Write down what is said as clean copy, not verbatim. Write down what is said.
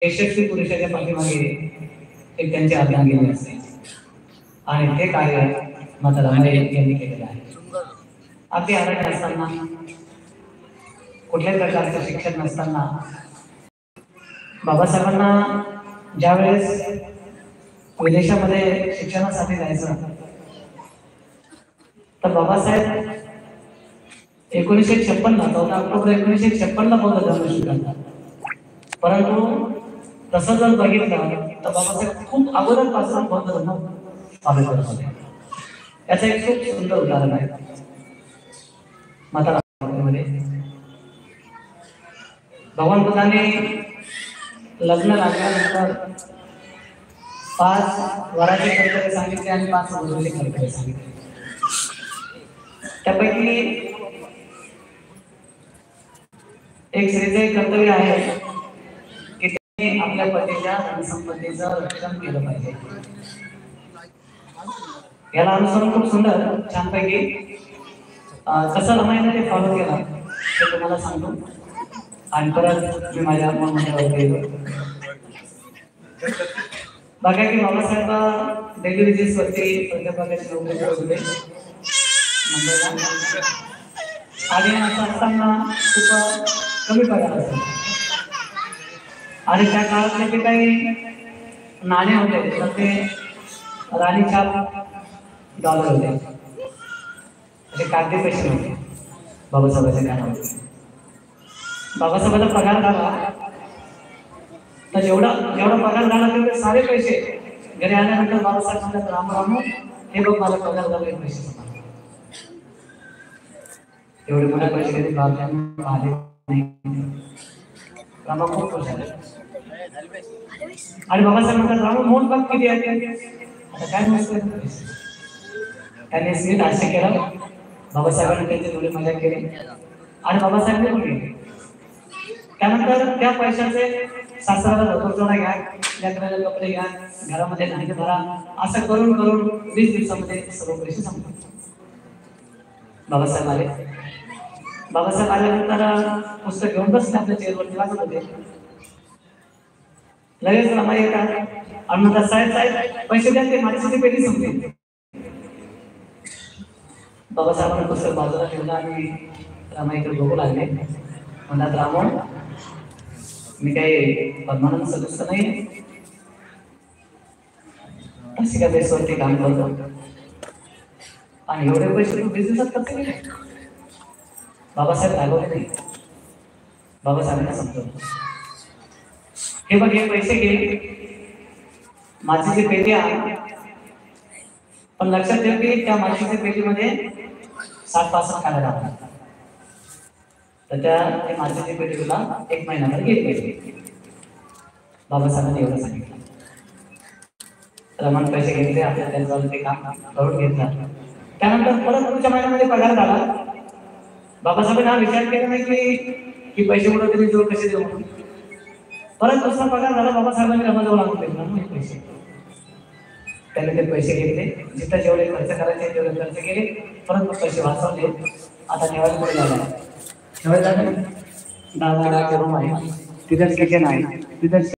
यशस्वी पुरुषाच्या पाठीमागे एक त्यांचे अर्धांगिनी असते आणि ते कार्य माता रमाई यांनी केलेलं आहे. अगदी आरण्य असताना, कुठल्याही प्रकारचं शिक्षण नसताना बाबासाहेबांना ज्यावेळेस विदेशामध्ये शिक्षणासाठी जायचं तर बाबासाहेब 1956 14 ऑक्टोबर 1956 बौद्ध धर्म स्वीकारला. परंतु तसं जर बघितलं तर बाबासाहेब खूप अगोदरपासून बौद्ध धर्म फॉलो करत होते. याचं एक खूप सुंदर उदाहरण आहे. माता मध्ये भगवान बुद्धाने लग्न लागल्यानंतर 5 वराचे कर्तव्य सांगितले आणि 5 वधूचे कर्तव्य सांगितले. त्यापैकी एक स्त्रीचे कर्तव्य आहे की त्याने आपल्या पतीच्या धनसंपत्तीचं रक्षण केलं पाहिजे. याला अनुसरून खूप सुंदर छानपैकी कसं रमाईने ते फॉलो केलं ते तुम्हाला सांगतो आणि परत मी माझ्या मनमनावर गेलो. बघा की बाबासाहेब डेली विजेसवरती प्राध्यापकाची नोकरी करत होते मुंबईला. आणि असं असताना खूप कमी पगार असेल आणि त्या काळातले जे काही नाणे होते तर ते राणी छाप डॉलर होते, असे कागदी पैसे होते बाबासाहेबांच्या काळामध्ये. बाबासाहेबांचा पगार झाला तर जेवढा पगार झाला तेवढे सारे पैसे घरी आल्यानंतर बाबासाहेब म्हणतात राम राम हे बघ माझा पगार झाला पैसे एवढे मोठे पैसे कधी बाबांना आले नाही. रामा खूप खुश झाले आणि बाबासाहेब म्हणतात राम मोठ बघ किती आहे. आता काय नसतं त्यांनी स्मित हास्य केलं. बाबासाहेबांनी त्यांची थोडी मजा केली आणि बाबासाहेबांनी पण केली. त्यानंतर त्या पैशाचे सासऱ्याला धोतरचोडा घ्या, लेकराला कपडे घ्या, घरामध्ये धान्य भरा, असं करून 20 दिवसामध्ये सर्व पैसे संपले. बाबासाहेब आल्यानंतर पुस्तक घेऊन बसले आपल्या चेअरवरती वाचत होते. लगेच रमाई येतात आणि म्हणतात साहेब पैसे द्या, ते माझ्यासाठी पेटी संपली. बाबासाहेबांना पुस्तक बाजूला ठेवलं आणि रमाईकडे बघू लागले. म्हणतात रामो मी काही परमानंद सदस्य नाही, तासिका बेसवरती काम करतो आणि एवढे पैसे तू बिझनेसात कसे गेले. बाबासाहेब रागवले नाही. बाबासाहेबांना समजवलं हे बघ हे पैसे घे, मातीची पेटी आहे, पण लक्षात ठेव की त्या मातीच्या पेटीमध्ये 7% काढा लागतात. तर त्या मातीच्या पेटी तुला 1 महिन्यावर घेतली. बाबासाहेबांनी एवढं सांगितलं. रमण पैसे घेतले, आपल्या त्यांच्यावर ते काम करून घेतलं. त्यानंतर परत पुढच्या महिन्यामध्ये पगार झाला. बाबासाहेबांनी हा विचार केला नाही की पैसे उडवते मी जोर कसे देऊ म्हणून. परत दुसरा पगार झाला. बाबासाहेबांनी रमाजवळ लागून घेतला पैसे. त्याने ते पैसे घेतले, जिथं जेवढे खर्च करायचे तेवढे खर्च केले, परत पैसे वाचवले. आता नेवायला पुढे झाला. नेवायला 10 लाख रूम आहे, तिथं किचन आहे, तिथं